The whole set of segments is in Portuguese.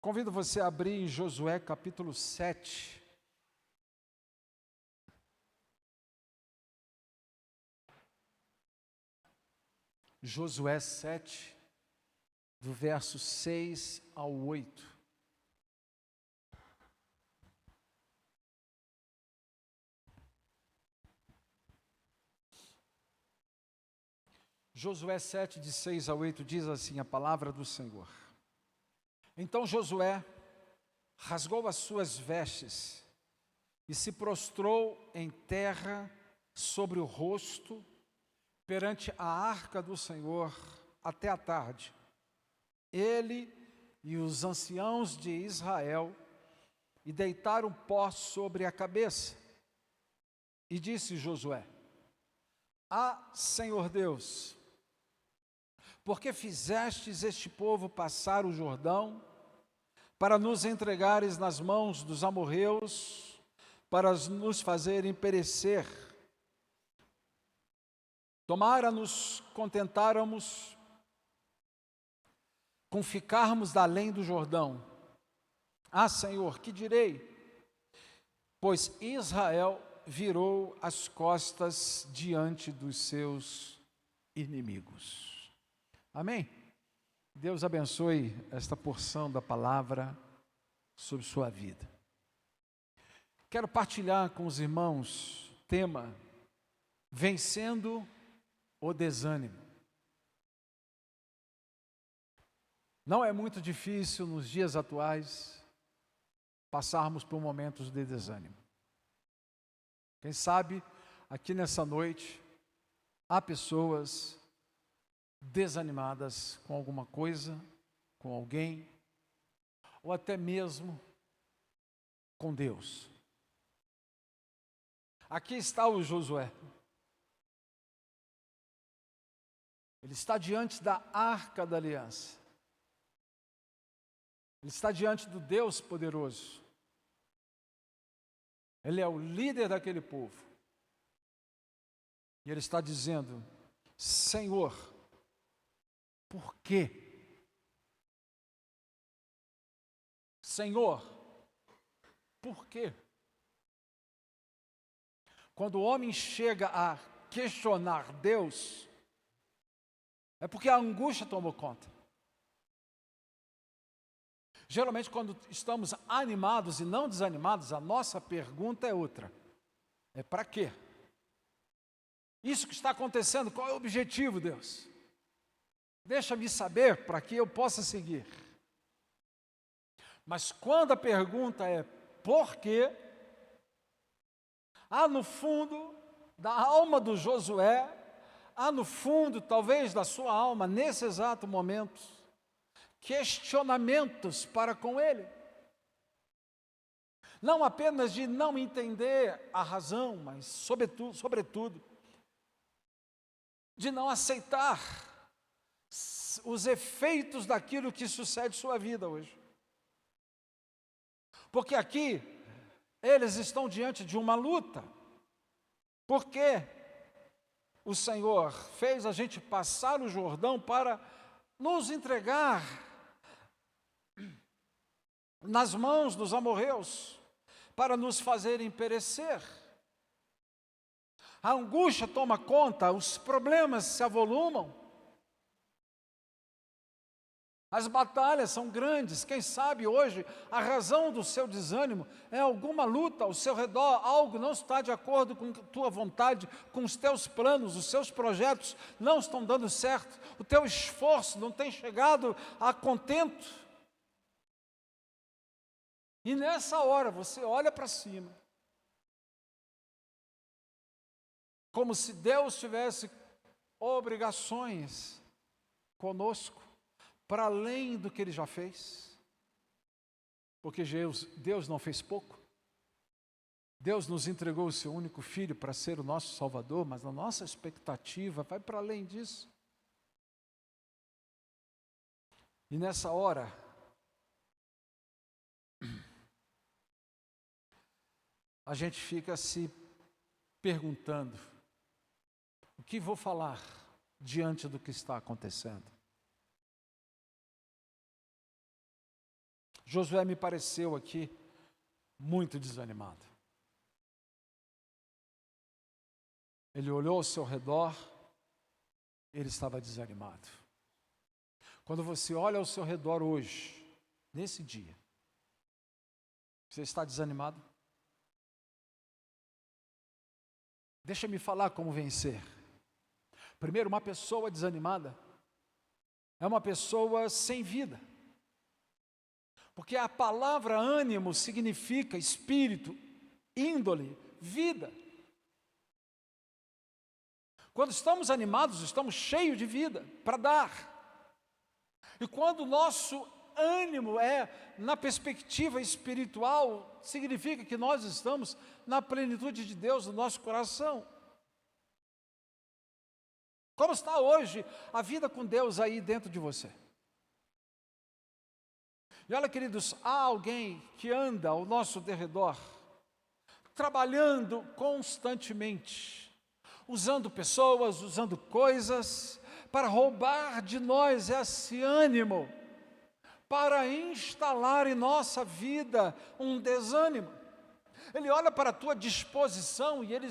Convido você a abrir em Josué capítulo 7. Josué 7, do verso 6 ao 8. Josué 7, de 6 a 8, diz assim a palavra do Senhor. Então Josué rasgou as suas vestes e se prostrou em terra sobre o rosto perante a arca do Senhor até a tarde. Ele e os anciãos de Israel e deitaram pó sobre a cabeça. E disse Josué: Senhor Deus, por que fizestes este povo passar o Jordão, para nos entregares nas mãos dos amorreus, para nos fazerem perecer? Tomara nos contentáramos com ficarmos além do Jordão. Senhor, que direi? Pois Israel virou as costas diante dos seus inimigos. Amém? Deus abençoe esta porção da palavra sobre sua vida. Quero partilhar com os irmãos o tema Vencendo o Desânimo. Não é muito difícil nos dias atuais passarmos por momentos de desânimo. Quem sabe aqui nessa noite há pessoas desanimadas com alguma coisa, com alguém, ou até mesmo com Deus. Aqui está o Josué. Ele está diante da arca da aliança. Ele está diante do Deus poderoso. Ele é o líder daquele povo. E ele está dizendo: Senhor, por quê? Senhor, por quê? Quando o homem chega a questionar Deus, é porque a angústia tomou conta. Geralmente, quando estamos animados e não desanimados, a nossa pergunta é outra. É para quê? Isso que está acontecendo, qual é o objetivo, Deus? Deixa-me saber para que eu possa seguir. Mas quando a pergunta é por quê? Há no fundo da alma do Josué, há no fundo, talvez, da sua alma, nesse exato momento, questionamentos para com ele. Não apenas de não entender a razão, mas sobretudo, de não aceitar os efeitos daquilo que sucede em sua vida hoje. Porque aqui, eles estão diante de uma luta. Porque o Senhor fez a gente passar o Jordão para nos entregar nas mãos dos amorreus, para nos fazerem perecer. A angústia toma conta, os problemas se avolumam. As batalhas são grandes. Quem sabe hoje a razão do seu desânimo é alguma luta ao seu redor, algo não está de acordo com a tua vontade, com os teus planos, os seus projetos não estão dando certo, o teu esforço não tem chegado a contento. E nessa hora você olha para cima, como se Deus tivesse obrigações conosco, para além do que Ele já fez, porque Deus não fez pouco. Deus nos entregou o seu único Filho para ser o nosso Salvador, mas a nossa expectativa vai para além disso. E nessa hora, a gente fica se perguntando: o que vou falar diante do que está acontecendo? Josué me pareceu aqui muito desanimado. Ele olhou ao seu redor, ele estava desanimado. Quando você olha ao seu redor hoje, nesse dia, você está desanimado? Deixa-me falar como vencer. Primeiro, uma pessoa desanimada é uma pessoa sem vida. Porque a palavra ânimo significa espírito, índole, vida. Quando estamos animados, estamos cheios de vida para dar. E quando o nosso ânimo é na perspectiva espiritual, significa que nós estamos na plenitude de Deus no nosso coração. Como está hoje a vida com Deus aí dentro de você? E olha, queridos, há alguém que anda ao nosso derredor, trabalhando constantemente, usando pessoas, usando coisas, para roubar de nós esse ânimo, para instalar em nossa vida um desânimo. Ele olha para a tua disposição e ele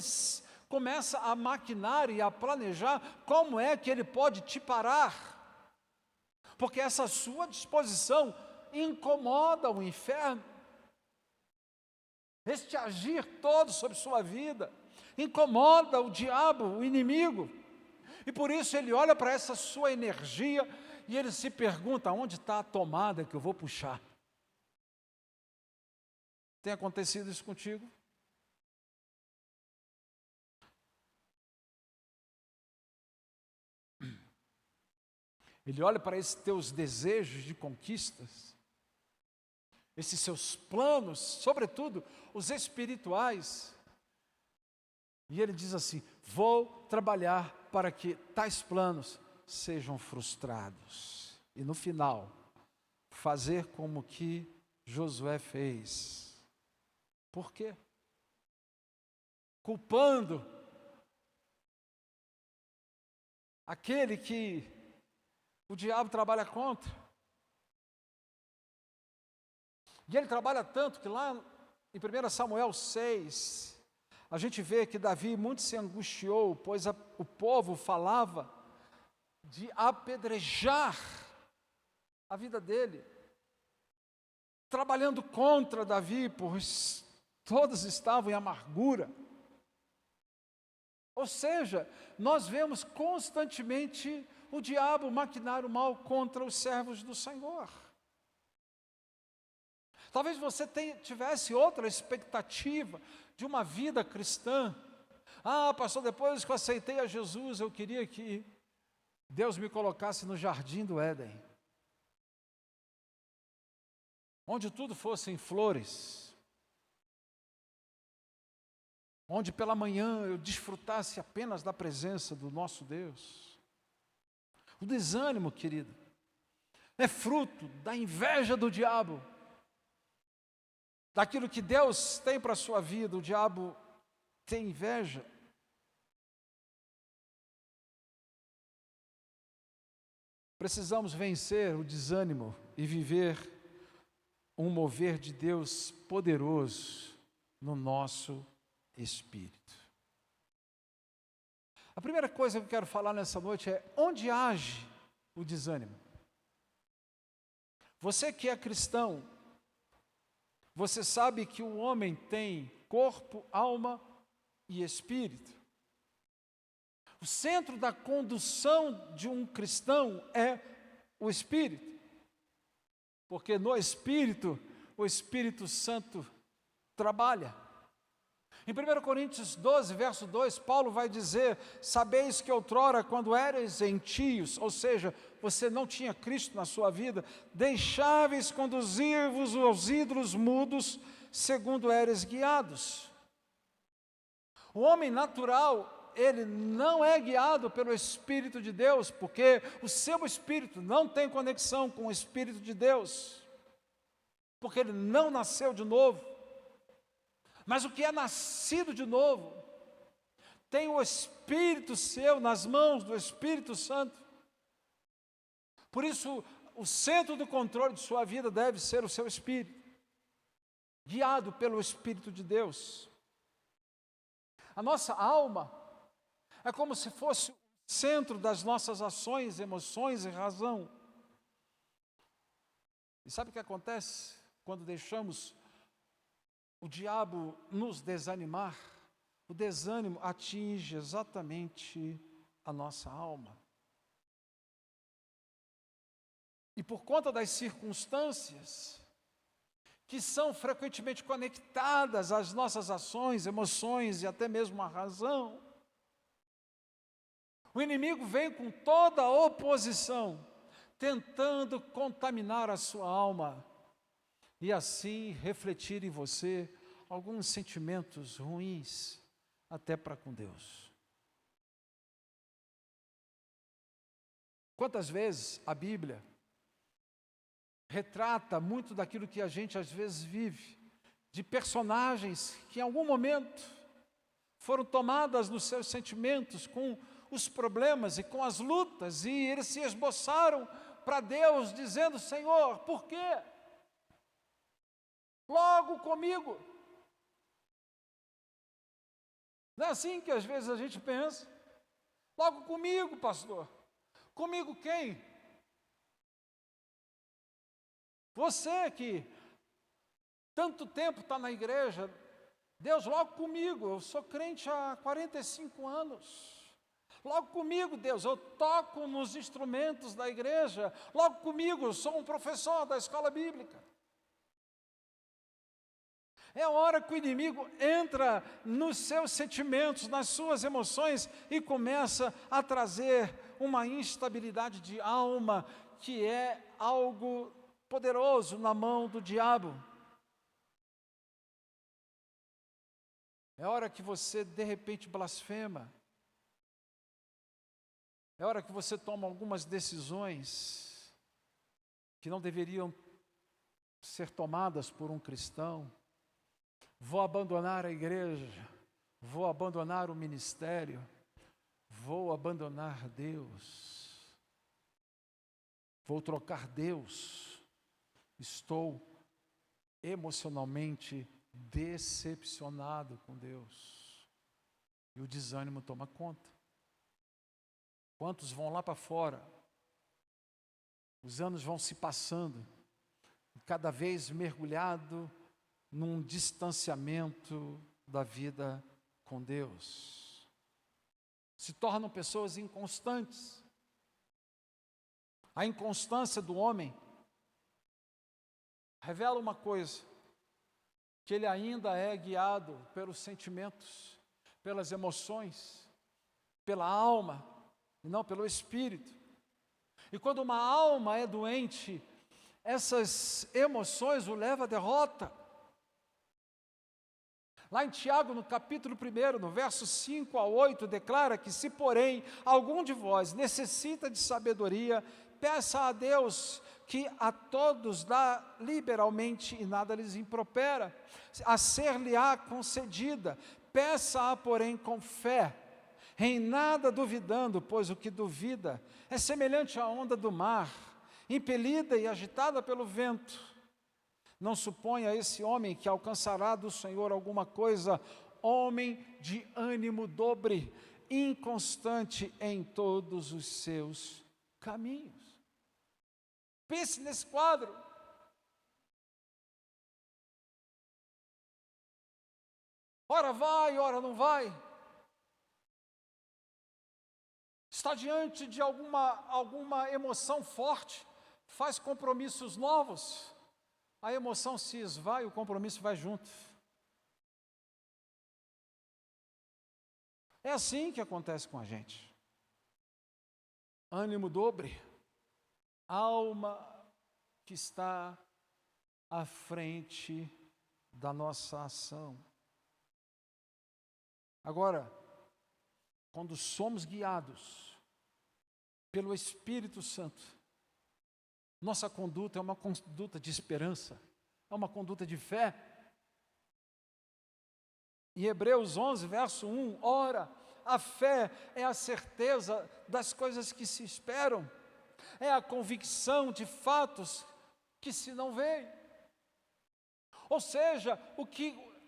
começa a maquinar e a planejar como é que ele pode te parar, porque essa sua disposição incomoda o inferno. Este agir todo sobre sua vida incomoda o diabo, o inimigo, e por isso ele olha para essa sua energia e ele se pergunta: onde está a tomada que eu vou puxar? Tem acontecido isso contigo? Ele olha para esses teus desejos de conquistas, esses seus planos, sobretudo os espirituais, e ele diz assim: vou trabalhar para que tais planos sejam frustrados. E no final, fazer como que Josué fez. Por quê? Culpando aquele que o diabo trabalha contra. E ele trabalha tanto que lá em 1 Samuel 6, a gente vê que Davi muito se angustiou, pois o povo falava de apedrejar a vida dele, trabalhando contra Davi, pois todos estavam em amargura. Ou seja, nós vemos constantemente o diabo maquinar o mal contra os servos do Senhor. Talvez você tivesse outra expectativa de uma vida cristã. Ah, pastor, depois que eu aceitei a Jesus, eu queria que Deus me colocasse no jardim do Éden, onde tudo fosse em flores, onde pela manhã eu desfrutasse apenas da presença do nosso Deus. O desânimo, querido, é fruto da inveja do diabo. Daquilo que Deus tem para a sua vida, o diabo tem inveja. Precisamos vencer o desânimo e viver um mover de Deus poderoso no nosso espírito. A primeira coisa que eu quero falar nessa noite é: onde age o desânimo? Você que é cristão, você sabe que o homem tem corpo, alma e espírito. O centro da condução de um cristão é o espírito, porque no espírito, o Espírito Santo trabalha. Em 1 Coríntios 12, verso 2, Paulo vai dizer: sabeis que outrora, quando eres gentios, ou seja, você não tinha Cristo na sua vida, deixáveis conduzir-vos aos ídolos mudos, segundo eres guiados. O homem natural, ele não é guiado pelo Espírito de Deus, porque o seu espírito não tem conexão com o Espírito de Deus, porque ele não nasceu de novo. Mas o que é nascido de novo, tem o Espírito seu nas mãos do Espírito Santo. Por isso, o centro do controle de sua vida deve ser o seu espírito, guiado pelo Espírito de Deus. A nossa alma é como se fosse o centro das nossas ações, emoções e razão. E sabe o que acontece quando deixamos o diabo nos desanimar? O desânimo atinge exatamente a nossa alma. E por conta das circunstâncias que são frequentemente conectadas às nossas ações, emoções e até mesmo à razão, o inimigo vem com toda a oposição, tentando contaminar a sua alma e assim refletir em você alguns sentimentos ruins, até para com Deus. Quantas vezes a Bíblia retrata muito daquilo que a gente às vezes vive, de personagens que em algum momento foram tomadas nos seus sentimentos com os problemas e com as lutas, e eles se esboçaram para Deus dizendo: Senhor, por quê? Logo comigo. Não é assim que às vezes a gente pensa? Logo comigo, pastor. Comigo quem? Você que tanto tempo está na igreja, Deus, logo comigo, eu sou crente há 45 anos. Logo comigo, Deus, eu toco nos instrumentos da igreja. Logo comigo, eu sou um professor da escola bíblica. É a hora que o inimigo entra nos seus sentimentos, nas suas emoções e começa a trazer uma instabilidade de alma, que é algo poderoso na mão do diabo. É hora que você de repente blasfema. É hora que você toma algumas decisões que não deveriam ser tomadas por um cristão. Vou abandonar a igreja, vou abandonar o ministério, vou abandonar Deus, vou trocar Deus. Estou emocionalmente decepcionado com Deus. E o desânimo toma conta. Quantos vão lá para fora? Os anos vão se passando, cada vez mergulhado num distanciamento da vida com Deus. Se tornam pessoas inconstantes. A inconstância do homem revela uma coisa, que ele ainda é guiado pelos sentimentos, pelas emoções, pela alma, e não pelo espírito. E quando uma alma é doente, essas emoções o levam à derrota. Lá em Tiago, no capítulo 1, no verso 5 a 8, declara que se, porém, algum de vós necessita de sabedoria, peça a Deus, que a todos dá liberalmente e nada lhes impropera, a ser-lhe-á concedida. Peça-a, porém, com fé, em nada duvidando, pois o que duvida é semelhante à onda do mar, impelida e agitada pelo vento. Não suponha esse homem que alcançará do Senhor alguma coisa, homem de ânimo dobre, inconstante em todos os seus caminhos. Pense nesse quadro. Ora vai, ora não vai. Está diante de alguma emoção forte, faz compromissos novos, a emoção se esvai, o compromisso vai junto. É assim que acontece com a gente. Ânimo dobre, alma que está à frente da nossa ação. Agora, quando somos guiados pelo Espírito Santo, nossa conduta é uma conduta de esperança, é uma conduta de fé. Em Hebreus 11, verso 1, ora, a fé é a certeza das coisas que se esperam, é a convicção de fatos que se não veem. Ou seja,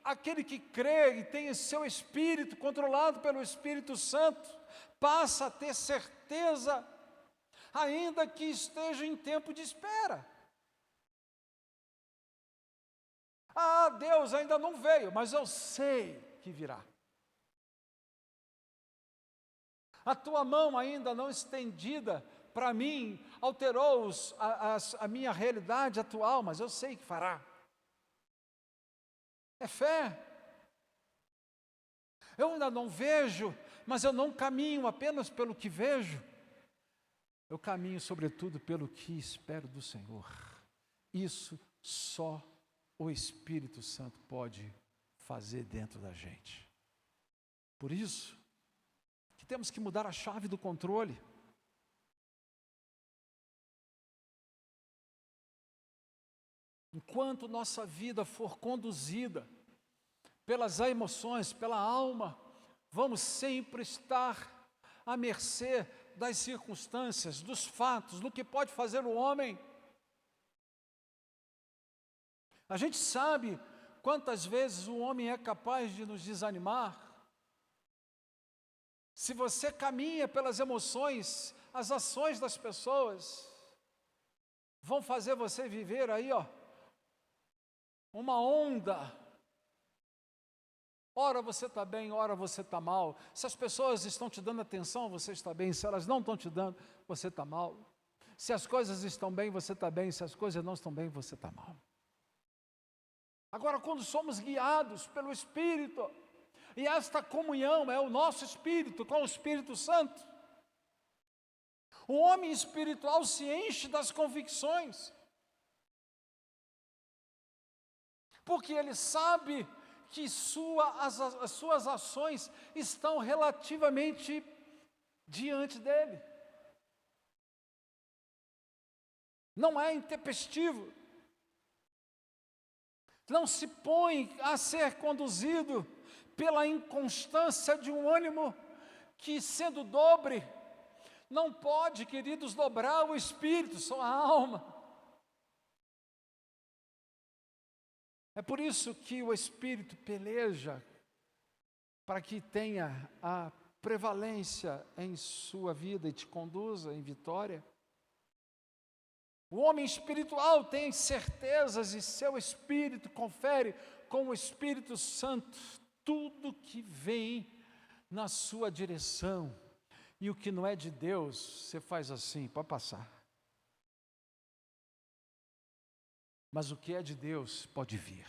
aquele que crê e tem seu espírito controlado pelo Espírito Santo, passa a ter certeza, ainda que esteja em tempo de espera. Ah, Deus ainda não veio, mas eu sei que virá. A tua mão ainda não estendida para mim alterou a minha realidade atual, mas eu sei que fará. É fé. Eu ainda não vejo, mas eu não caminho apenas pelo que vejo. Eu caminho sobretudo pelo que espero do Senhor. Isso só o Espírito Santo pode fazer dentro da gente. Por isso, que temos que mudar a chave do controle. Enquanto nossa vida for conduzida pelas emoções, pela alma, vamos sempre estar à mercê das circunstâncias, dos fatos, do que pode fazer o homem. A gente sabe quantas vezes o homem é capaz de nos desanimar. Se você caminha pelas emoções, as ações das pessoas vão fazer você viver aí, uma onda. Ora você está bem, ora você está mal. Se as pessoas estão te dando atenção, você está bem. Se elas não estão te dando, você está mal. Se as coisas estão bem, você está bem. Se as coisas não estão bem, você está mal. Agora, quando somos guiados pelo Espírito, e esta comunhão é o nosso Espírito com o Espírito Santo, o homem espiritual se enche das convicções, porque ele sabe que as suas ações estão relativamente diante dele. Não é intempestivo. Não se põe a ser conduzido pela inconstância de um ânimo que, sendo dobre, não pode, queridos, dobrar o espírito, só a alma. É por isso que o Espírito peleja para que tenha a prevalência em sua vida e te conduza em vitória. O homem espiritual tem certezas e seu espírito confere com o Espírito Santo tudo que vem na sua direção. E o que não é de Deus, você faz assim, pode passar. Mas o que é de Deus pode vir.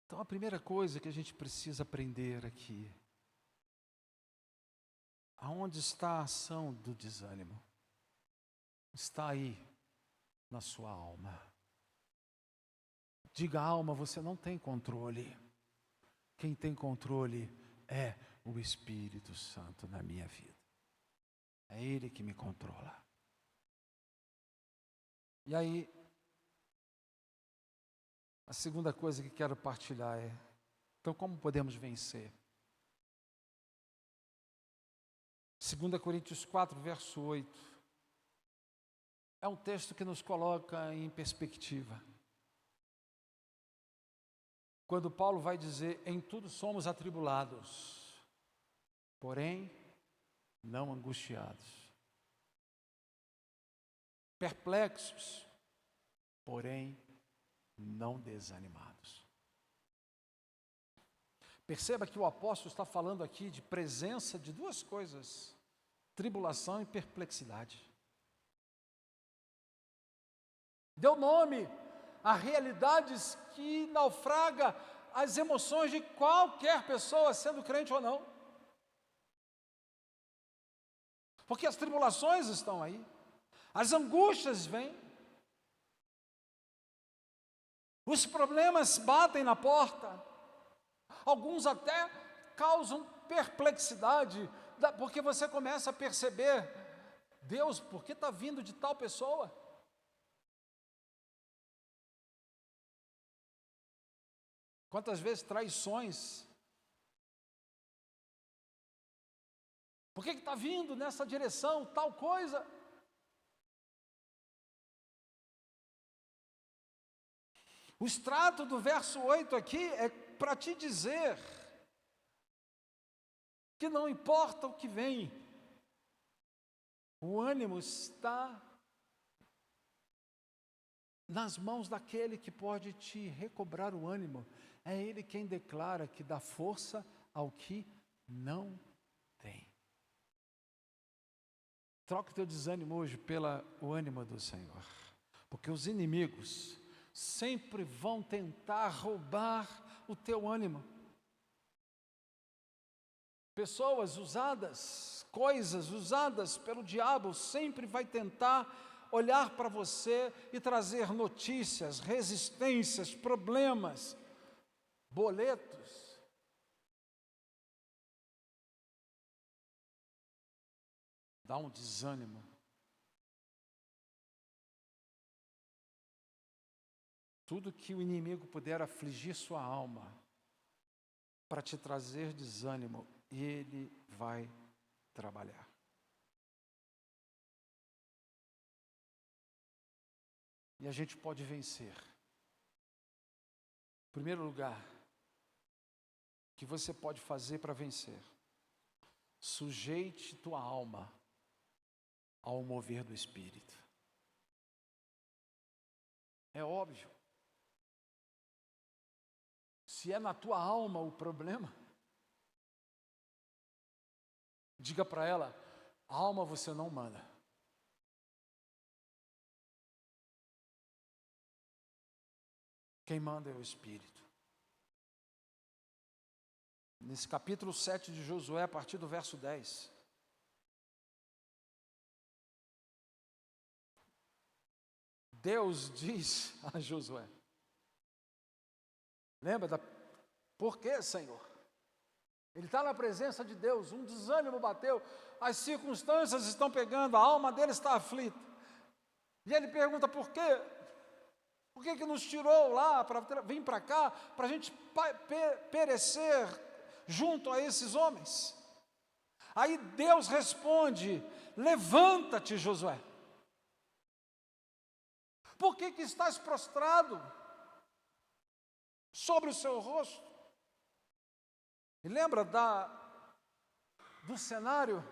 Então a primeira coisa que a gente precisa aprender aqui, aonde está a ação do desânimo? Está aí na sua alma. Diga, alma, você não tem controle. Quem tem controle é o Espírito Santo na minha vida. É Ele que me controla. E aí, a segunda coisa que quero partilhar é, então como podemos vencer? 2 Coríntios 4, verso 8, é um texto que nos coloca em perspectiva. Quando Paulo vai dizer, em tudo somos atribulados, porém não angustiados, perplexos, porém não desanimados. Perceba que o apóstolo está falando aqui de presença de duas coisas, tribulação e perplexidade. Deu nome a realidades que naufraga as emoções de qualquer pessoa, sendo crente ou não. Porque as tribulações estão aí, as angústias vêm, os problemas batem na porta, alguns até causam perplexidade, porque você começa a perceber, Deus, por que está vindo de tal pessoa? Quantas vezes traições Por que está vindo nessa direção tal coisa? O extrato do verso 8 aqui é para te dizer que não importa o que vem, o ânimo está nas mãos daquele que pode te recobrar o ânimo. É Ele quem declara que dá força ao que não tem. Troca o teu desânimo hoje pelo ânimo do Senhor, porque os inimigos sempre vão tentar roubar o teu ânimo. Pessoas usadas, coisas usadas pelo diabo, sempre vai tentar olhar para você e trazer notícias, resistências, problemas, boletos. Dá um desânimo. Tudo que o inimigo puder afligir sua alma para te trazer desânimo, ele vai trabalhar. E a gente pode vencer. Em primeiro lugar, o que você pode fazer para vencer? Sujeite tua alma ao mover do Espírito. É óbvio. Se é na tua alma o problema, diga para ela: a alma você não manda. Quem manda é o Espírito. Nesse capítulo 7 de Josué, a partir do verso 10. Deus diz a Josué, lembra por quê, Senhor? Ele está na presença de Deus, um desânimo bateu, as circunstâncias estão pegando, a alma dele está aflita. E ele pergunta por quê? Por que nos tirou lá para vir para cá, para a gente perecer junto a esses homens? Aí Deus responde: levanta-te, Josué. Por que estás prostrado sobre o seu rosto? E lembra do cenário?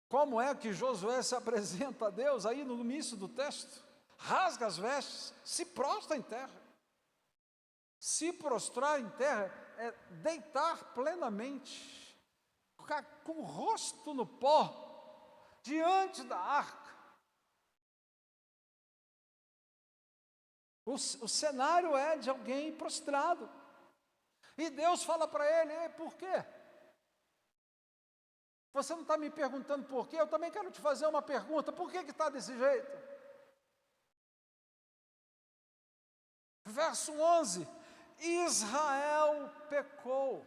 Como é que Josué se apresenta a Deus aí no início do texto? Rasga as vestes, se prostra em terra. Se prostrar em terra é deitar plenamente, ficar com o rosto no pó, diante da arca. O cenário é de alguém prostrado. E Deus fala para ele: por quê? Você não está me perguntando por quê? Eu também quero te fazer uma pergunta: por que está desse jeito? Verso 11: Israel pecou,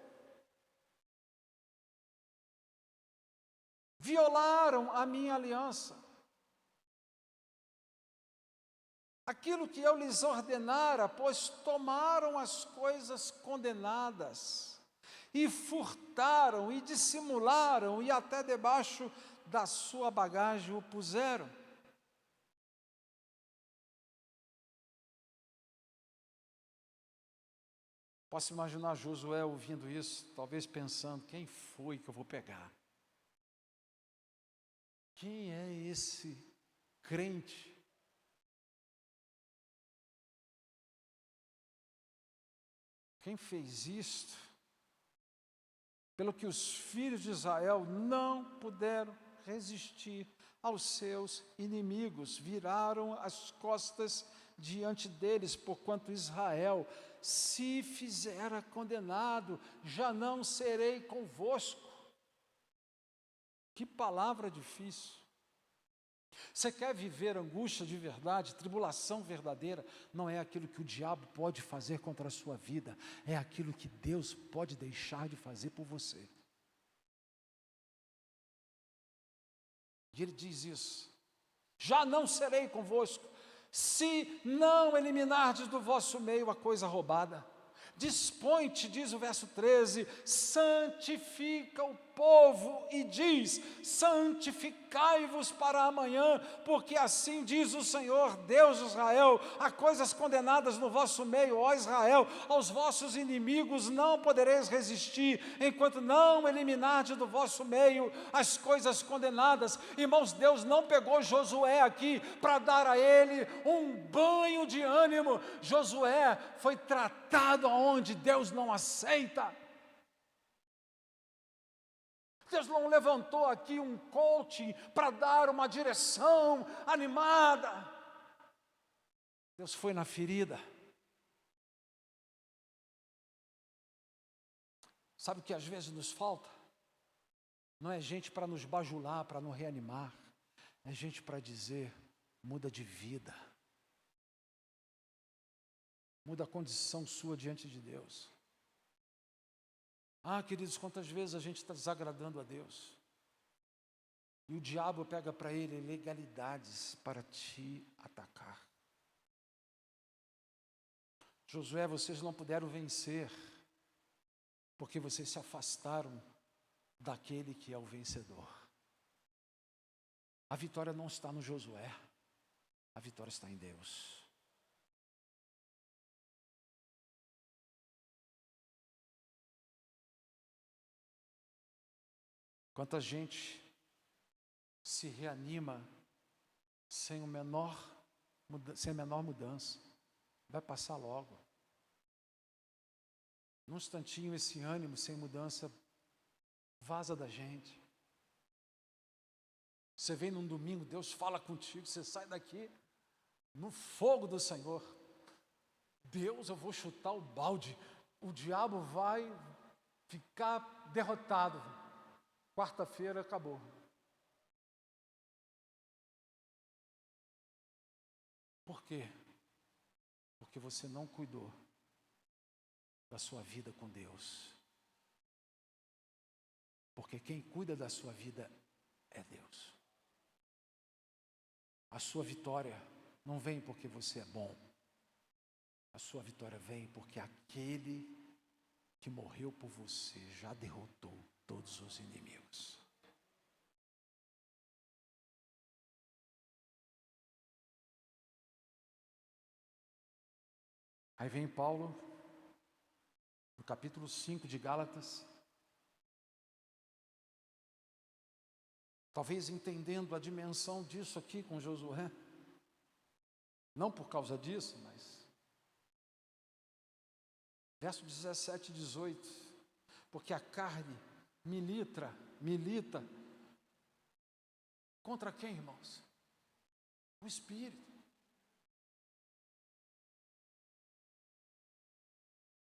violaram a minha aliança, aquilo que eu lhes ordenara, pois tomaram as coisas condenadas, e furtaram, e dissimularam, e até debaixo da sua bagagem o puseram. Posso imaginar Josué ouvindo isso, talvez pensando: quem foi que eu vou pegar? Quem é esse crente? Quem fez isto? Pelo que os filhos de Israel não puderam resistir aos seus inimigos, viraram as costas diante deles, porquanto Israel se fizera condenado, já não serei convosco. Que palavra difícil. Você quer viver angústia de verdade, tribulação verdadeira? Não é aquilo que o diabo pode fazer contra a sua vida, é aquilo que Deus pode deixar de fazer por você. E ele diz isso: já não serei convosco, se não eliminardes do vosso meio a coisa roubada. Dispõe-te, diz o verso 13, santifica o povo e diz: santificai-vos para amanhã, porque assim diz o Senhor, Deus de Israel: há coisas condenadas no vosso meio, ó Israel, aos vossos inimigos não podereis resistir, enquanto não eliminardes do vosso meio as coisas condenadas. Irmãos, Deus não pegou Josué aqui para dar a ele um banho de ânimo. Josué foi tratado aonde Deus não aceita. Deus não levantou aqui um coaching para dar uma direção animada. Deus foi na ferida. Sabe o que às vezes nos falta? Não é gente para nos bajular, para nos reanimar. É gente para dizer: muda de vida. Muda a condição sua diante de Deus. Ah, queridos, quantas vezes a gente está desagradando a Deus. E o diabo pega para ele legalidades para te atacar. Josué, vocês não puderam vencer, porque vocês se afastaram daquele que é o vencedor. A vitória não está no Josué, a vitória está em Deus. Quanta gente se reanima sem a menor mudança. Vai passar logo. Num instantinho esse ânimo sem mudança vaza da gente. Você vem num domingo, Deus fala contigo, você sai daqui no fogo do Senhor. Deus, eu vou chutar o balde. O diabo vai ficar derrotado. Quarta-feira acabou. Por quê? Porque você não cuidou da sua vida com Deus. Porque quem cuida da sua vida é Deus. A sua vitória não vem porque você é bom. A sua vitória vem porque aquele que morreu por você já derrotou todos os inimigos. Aí vem Paulo, no capítulo 5 de Gálatas, talvez entendendo a dimensão disso aqui com Josué, não por causa disso, mas verso 17 e 18, porque a carne milita contra quem, irmãos? O Espírito.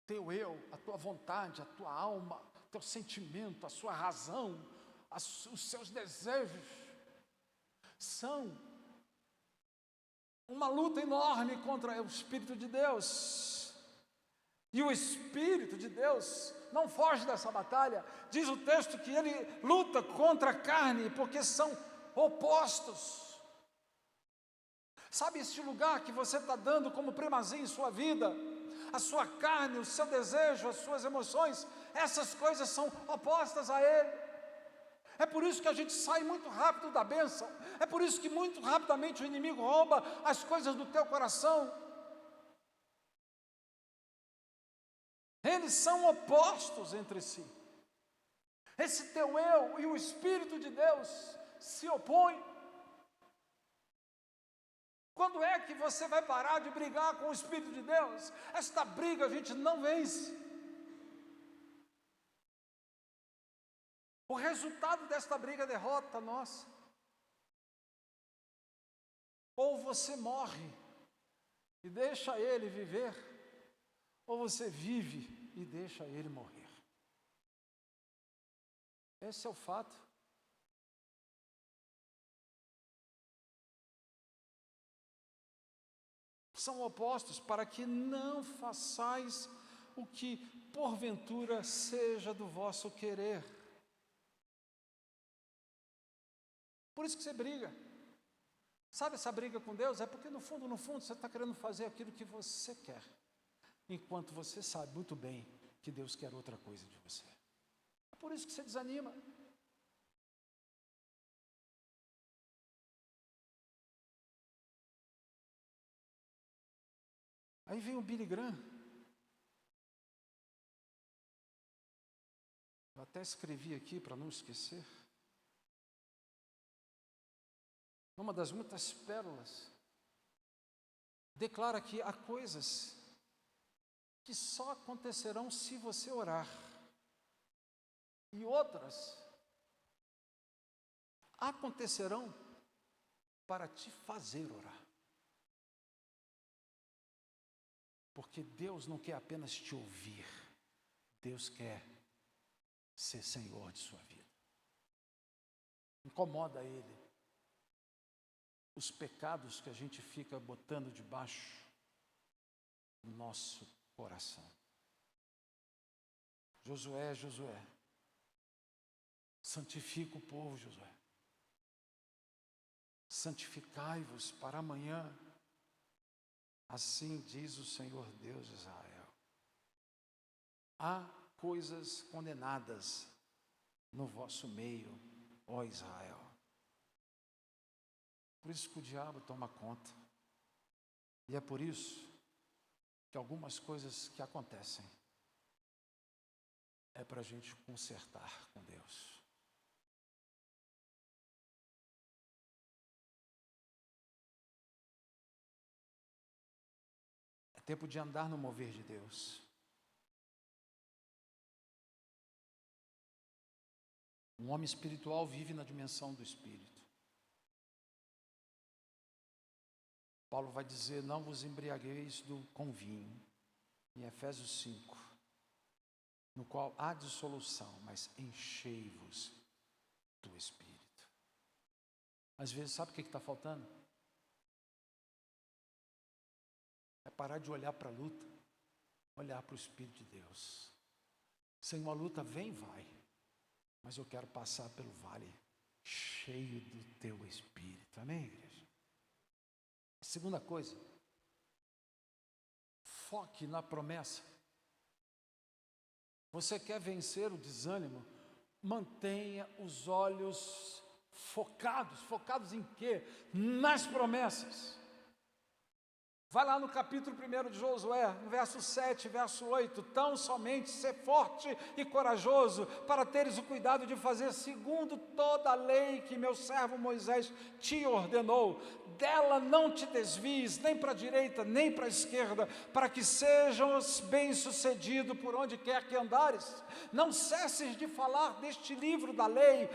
Teu eu, a tua vontade, a tua alma, teu sentimento, a sua razão, os seus desejos são uma luta enorme contra o Espírito de Deus. E o Espírito de Deus não foge dessa batalha. Diz o texto que ele luta contra a carne, porque são opostos. Sabe esse lugar que você está dando como primazia em sua vida? A sua carne, o seu desejo, as suas emoções, essas coisas são opostas a ele. É por isso que a gente sai muito rápido da bênção. É por isso que muito rapidamente o inimigo rouba as coisas do teu coração. Eles são opostos entre si. Esse teu eu e o Espírito de Deus se opõem. Quando é que você vai parar de brigar com o Espírito de Deus? Esta briga a gente não vence. O resultado desta briga é derrota nossa. Ou você morre e deixa ele viver, ou você vive e deixa ele morrer. Esse é o fato. São opostos, para que não façais o que porventura seja do vosso querer. Por isso que você briga. Sabe essa briga com Deus? É porque no fundo você está querendo fazer aquilo que você quer, enquanto você sabe muito bem que Deus quer outra coisa de você. É por isso que você desanima. Aí vem o Billy Graham. Eu até escrevi aqui para não esquecer. Uma das muitas pérolas. Declara que há coisas que só acontecerão se você orar. E outras acontecerão para te fazer orar. Porque Deus não quer apenas te ouvir, Deus quer ser Senhor de sua vida. Incomoda Ele os pecados que a gente fica botando debaixo do nosso coração. Josué, santifica o povo, Josué. Santificai-vos para amanhã. Assim diz o Senhor Deus de Israel. Há coisas condenadas no vosso meio, ó Israel. Por isso que o diabo toma conta. E é por isso que algumas coisas que acontecem é para a gente consertar com Deus. É tempo de andar no mover de Deus. Um homem espiritual vive na dimensão do Espírito. Paulo vai dizer, não vos embriagueis com vinho, em Efésios 5, no qual há dissolução, mas enchei-vos do Espírito. Às vezes, sabe o que está faltando? É parar de olhar para a luta, olhar para o Espírito de Deus. Sem uma luta, vem e vai, mas eu quero passar pelo vale cheio do teu Espírito. Amém, igreja? A segunda coisa, foque na promessa. Você quer vencer o desânimo? Mantenha os olhos focados. Focados em quê? Nas promessas. Vai lá no capítulo 1 de Josué, no verso 7, verso 8. Tão somente ser forte e corajoso, para teres o cuidado de fazer segundo toda a lei que meu servo Moisés te ordenou. Dela não te desvies, nem para a direita, nem para a esquerda, para que sejas bem-sucedido por onde quer que andares. Não cesses de falar deste livro da lei,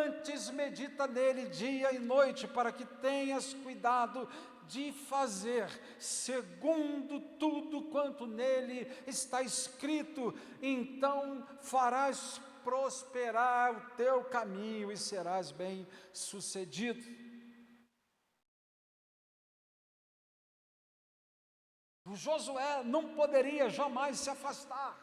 antes medita nele dia e noite, para que tenhas cuidado de fazer segundo tudo quanto nele está escrito, então farás prosperar o teu caminho e serás bem-sucedido. O Josué não poderia jamais se afastar.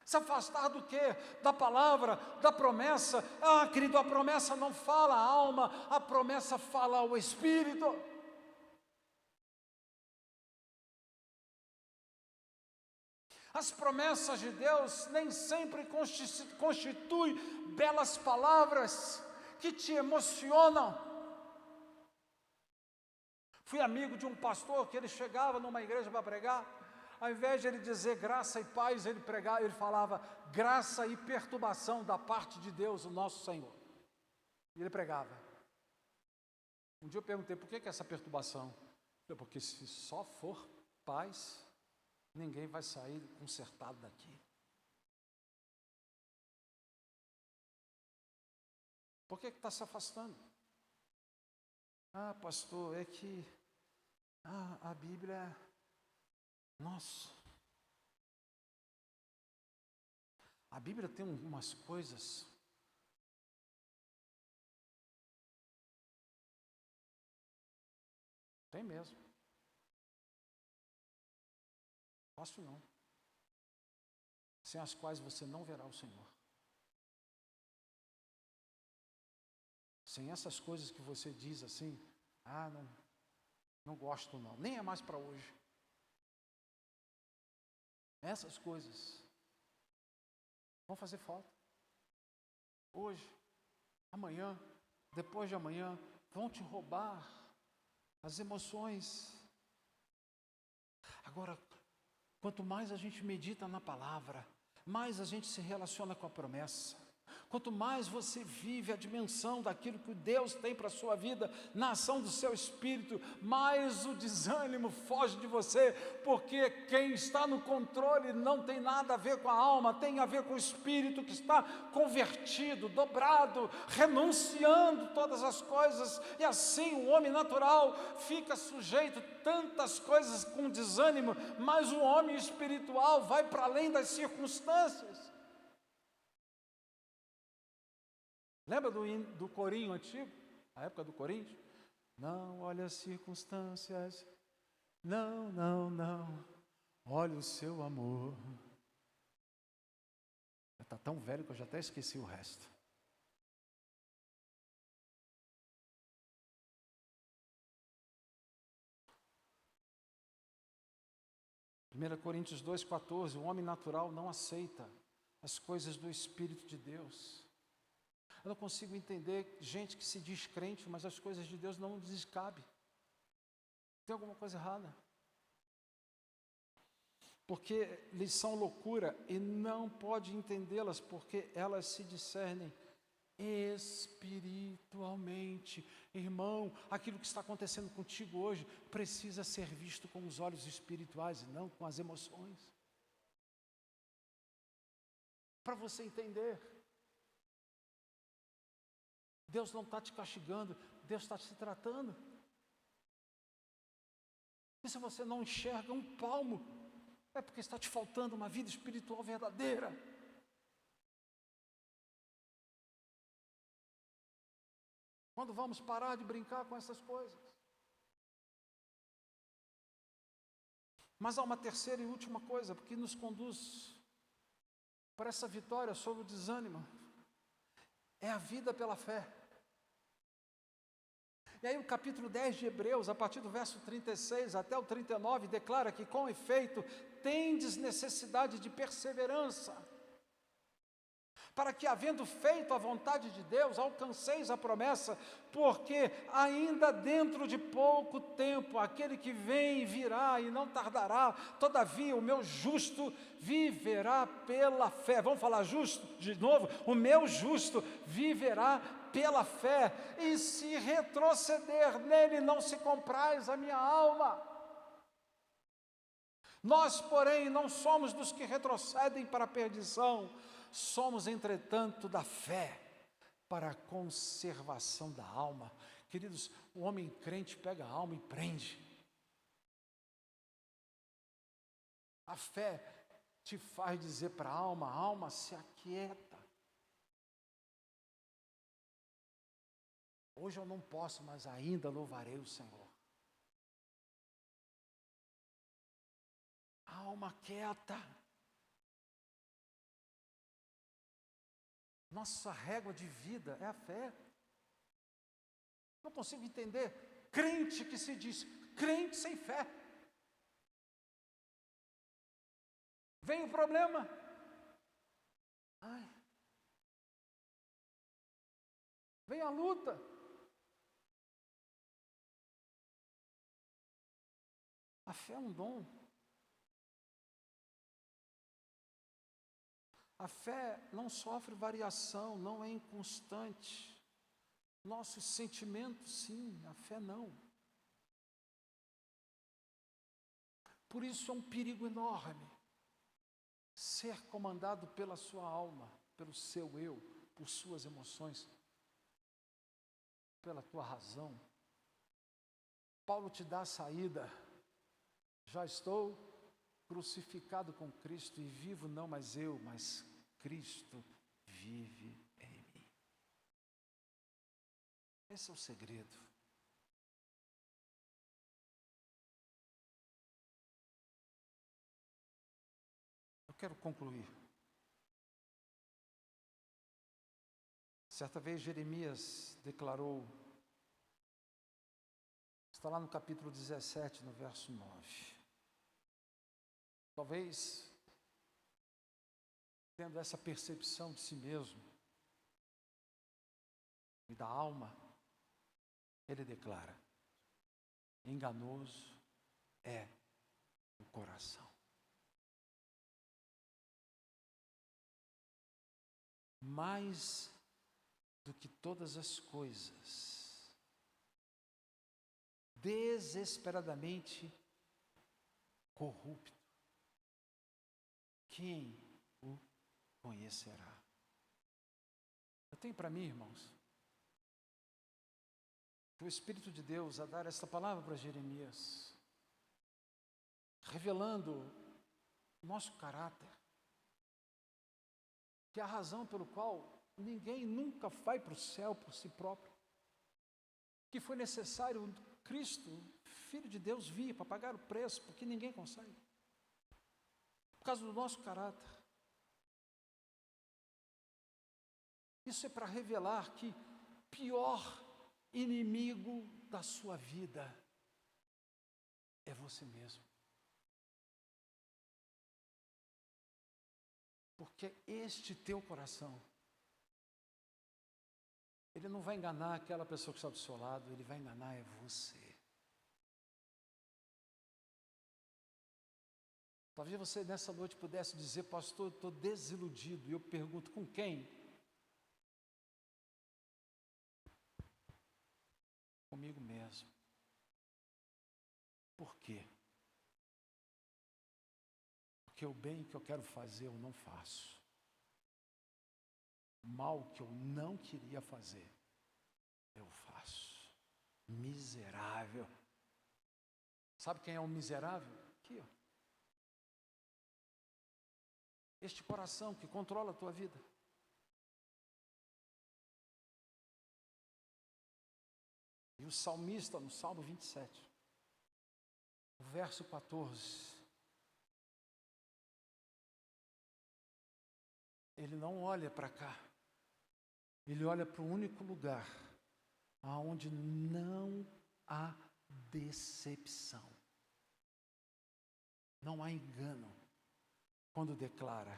Se afastar do quê? Da palavra, da promessa. Ah, querido, a promessa não fala a alma, a promessa fala ao espírito. As promessas de Deus nem sempre constituem belas palavras que te emocionam. Fui amigo de um pastor que ele chegava numa igreja para pregar, ao invés de ele dizer graça e paz, ele falava graça e perturbação da parte de Deus, o nosso Senhor. E ele pregava. Um dia eu perguntei, por que essa perturbação? Eu falei, porque se só for paz, ninguém vai sair consertado daqui. Por que está se afastando? Ah, pastor, é que a Bíblia, nossa, a Bíblia tem umas coisas. Tem mesmo. Fácil não. Sem as quais você não verá o Senhor. Sem essas coisas que você diz assim, não gosto não, nem é mais para hoje. Essas coisas vão fazer falta. Hoje, amanhã, depois de amanhã, vão te roubar as emoções. Agora, quanto mais a gente medita na palavra, mais a gente se relaciona com a promessa. Quanto mais você vive a dimensão daquilo que Deus tem para a sua vida, na ação do seu espírito, mais o desânimo foge de você, porque quem está no controle não tem nada a ver com a alma, tem a ver com o espírito que está convertido, dobrado, renunciando todas as coisas, e assim o homem natural fica sujeito a tantas coisas com desânimo, mas o homem espiritual vai para além das circunstâncias. Lembra do corinho antigo? A época do Corinthians? Não olhe as circunstâncias, não, não, não, olha o seu amor. Está tão velho que eu já até esqueci o resto. Primeira Coríntios 2,14, o homem natural não aceita as coisas do Espírito de Deus. Eu não consigo entender gente que se diz crente, mas as coisas de Deus não lhes cabem. Tem alguma coisa errada. Porque lhes são loucura e não pode entendê-las, porque elas se discernem espiritualmente. Irmão, aquilo que está acontecendo contigo hoje precisa ser visto com os olhos espirituais e não com as emoções. Para você entender. Deus não está te castigando, Deus está te tratando. E se você não enxerga um palmo, é porque está te faltando uma vida espiritual verdadeira. Quando vamos parar de brincar com essas coisas? Mas há uma terceira e última coisa, porque nos conduz para essa vitória sobre o desânimo. É a vida pela fé. E aí o capítulo 10 de Hebreus, a partir do verso 36 até o 39, declara que, com efeito, tendes necessidade de perseverança, para que, havendo feito a vontade de Deus, alcanceis a promessa, porque ainda dentro de pouco tempo, aquele que vem virá e não tardará, todavia o meu justo viverá pela fé. Vamos falar justo de novo? O meu justo viverá pela fé, e se retroceder nele não se compraz a minha alma. Nós, porém, não somos dos que retrocedem para a perdição, somos, entretanto, da fé para a conservação da alma. Queridos, o homem crente pega a alma e prende. A fé te faz dizer para a alma se aquieta. Hoje eu não posso, mas ainda louvarei o Senhor. A alma quieta. Nossa régua de vida é a fé. Não consigo entender crente que se diz crente sem fé. Vem o problema. Vem a luta. A fé é um dom. A fé não sofre variação, não é inconstante. Nossos sentimentos, sim, a fé não. Por isso é um perigo enorme ser comandado pela sua alma, pelo seu eu, por suas emoções, pela tua razão. Paulo te dá a saída. Já estou crucificado com Cristo e vivo não mais eu, mas Cristo vive em mim. Esse é o segredo. Eu quero concluir. Certa vez Jeremias declarou, está lá no capítulo 17, no verso 9. Talvez, tendo essa percepção de si mesmo e da alma, ele declara: enganoso é o coração. Mais do que todas as coisas, desesperadamente corrupto, quem o conhecerá? Eu tenho para mim, irmãos, o Espírito de Deus a dar esta palavra para Jeremias, revelando o nosso caráter, que é a razão pelo qual ninguém nunca vai para o céu por si próprio, que foi necessário Cristo, Filho de Deus, vir para pagar o preço, porque ninguém consegue, por causa do nosso caráter. Isso é para revelar que pior inimigo da sua vida é você mesmo. Porque este teu coração, ele não vai enganar aquela pessoa que está do seu lado, ele vai enganar é você. Talvez você nessa noite pudesse dizer: pastor, eu estou desiludido. E eu pergunto: com quem? Comigo mesmo. Por quê? Porque o bem que eu quero fazer eu não faço. O mal que eu não queria fazer, eu faço. Miserável. Sabe quem é um miserável? Aqui, ó. Este coração que controla a tua vida. E o salmista, no Salmo 27, o verso 14, ele não olha para cá, ele olha para o único lugar aonde não há decepção, não há engano, quando declara: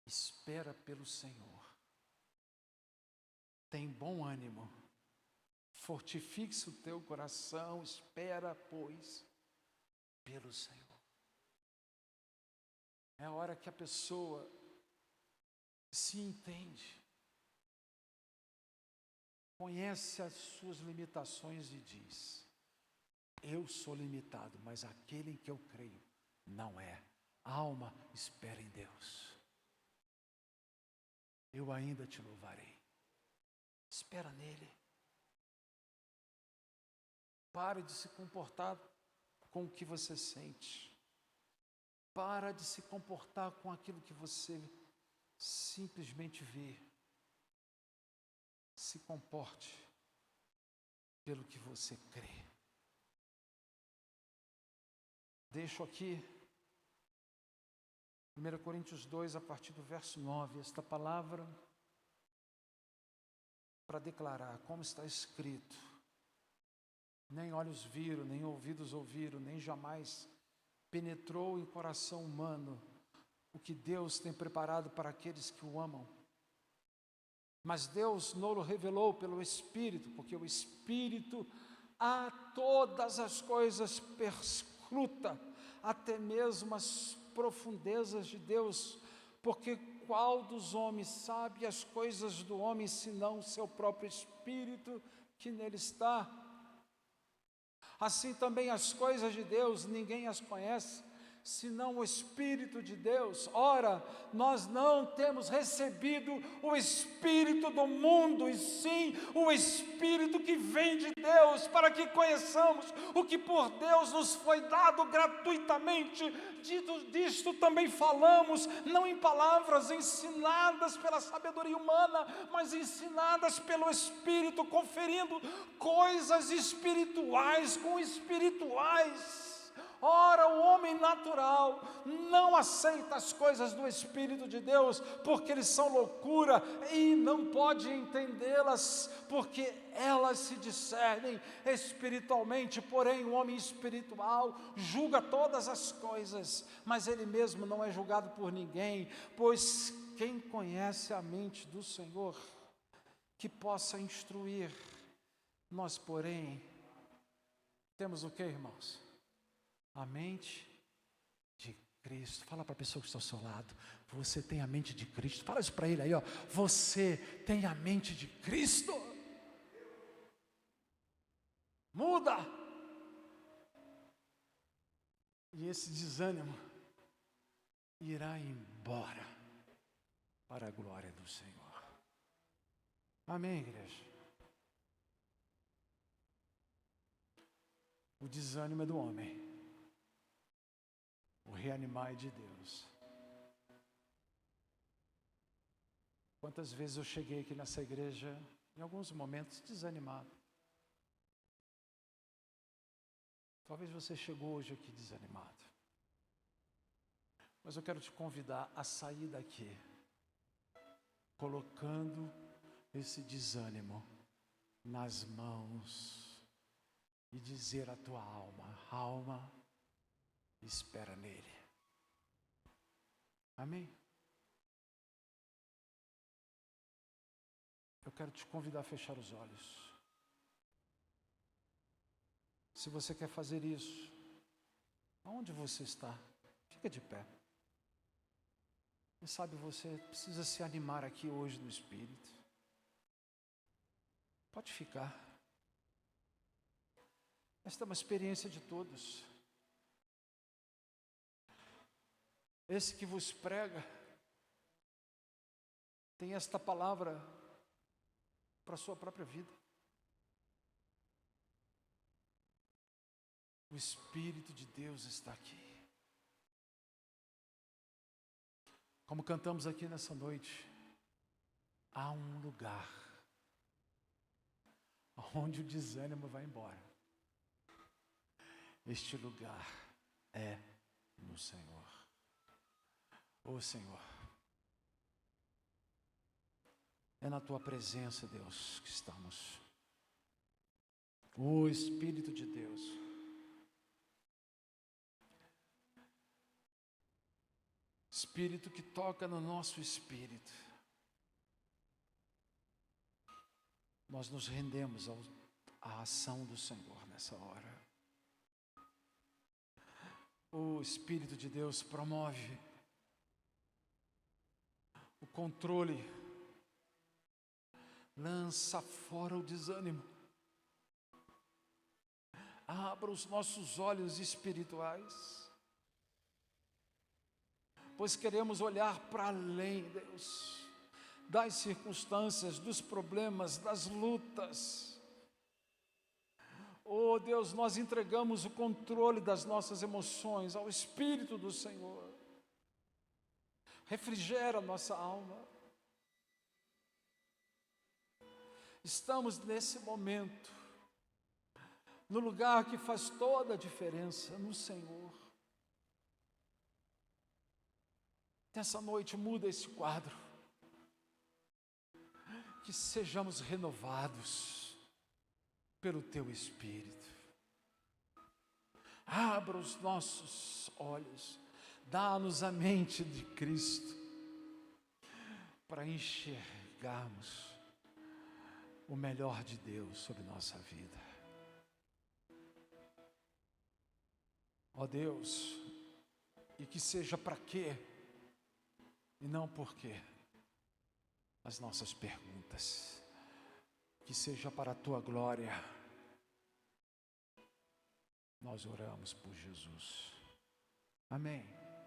espera pelo Senhor, tem bom ânimo, fortifique-se o teu coração, espera, pois, pelo Senhor. É a hora que a pessoa se entende, conhece as suas limitações e diz: eu sou limitado, mas aquele em que eu creio não é. Alma, espera em Deus. Eu ainda te louvarei. Espera nele. Pare de se comportar com o que você sente. Para de se comportar com aquilo que você simplesmente vê. Se comporte pelo que você crê. Deixo aqui 1 Coríntios 2, a partir do verso 9, esta palavra para declarar, como está escrito: nem olhos viram, nem ouvidos ouviram, nem jamais penetrou em coração humano o que Deus tem preparado para aqueles que o amam. Mas Deus não revelou pelo Espírito, porque o Espírito a todas as coisas perscruta, até mesmo as profundezas de Deus, porque qual dos homens sabe as coisas do homem, senão o seu próprio Espírito que nele está? Assim também as coisas de Deus, ninguém as conhece, senão o Espírito de Deus. Ora, nós não temos recebido o espírito do mundo, e sim o Espírito que vem de Deus, para que conheçamos o que por Deus nos foi dado gratuitamente. Disto também falamos, não em palavras ensinadas pela sabedoria humana, mas ensinadas pelo Espírito, conferindo coisas espirituais com espirituais. Ora, o homem natural não aceita as coisas do Espírito de Deus, porque eles são loucura, e não pode entendê-las, porque elas se discernem espiritualmente. Porém, o homem espiritual julga todas as coisas, mas ele mesmo não é julgado por ninguém, pois quem conhece a mente do Senhor, que possa instruir. Nós, porém, temos o que, irmãos? A mente de Cristo. Fala para a pessoa que está ao seu lado: você tem a mente de Cristo. Fala isso para ele aí, ó. Você tem a mente de Cristo. Muda. E esse desânimo irá embora para a glória do Senhor. Amém, igreja? O desânimo é do homem, o reanimar é de Deus. Quantas vezes eu cheguei aqui nessa igreja, em alguns momentos, desanimado. Talvez você chegou hoje aqui desanimado. Mas eu quero te convidar a sair daqui, colocando esse desânimo nas mãos e dizer à tua alma: alma, espera nele. Amém? Eu quero te convidar a fechar os olhos. Se você quer fazer isso, aonde você está, fica de pé. Quem sabe você precisa se animar aqui hoje no Espírito. Pode ficar. Esta é uma experiência de todos. Esse que vos prega tem esta palavra para a sua própria vida. O Espírito de Deus está aqui. Como cantamos aqui nessa noite, há um lugar onde o desânimo vai embora. Este lugar é no Senhor. Ô Senhor, é na Tua presença, Deus, que estamos. Ô Espírito de Deus, Espírito que toca no nosso espírito, nós nos rendemos à ação do Senhor nessa hora. O Espírito de Deus promove o controle, lança fora o desânimo, abra os nossos olhos espirituais, pois queremos olhar para além, Deus, das circunstâncias, dos problemas, das lutas. Oh Deus, nós entregamos o controle das nossas emoções ao Espírito do Senhor. Refrigera a nossa alma. Estamos nesse momento, no lugar que faz toda a diferença, no Senhor. Nessa noite muda esse quadro, que sejamos renovados pelo Teu Espírito. Abra os nossos olhos, dá-nos a mente de Cristo, para enxergarmos o melhor de Deus sobre nossa vida. Ó Deus, e que seja para quê e não por quê as nossas perguntas, que seja para a Tua glória. Nós oramos por Jesus. Amém.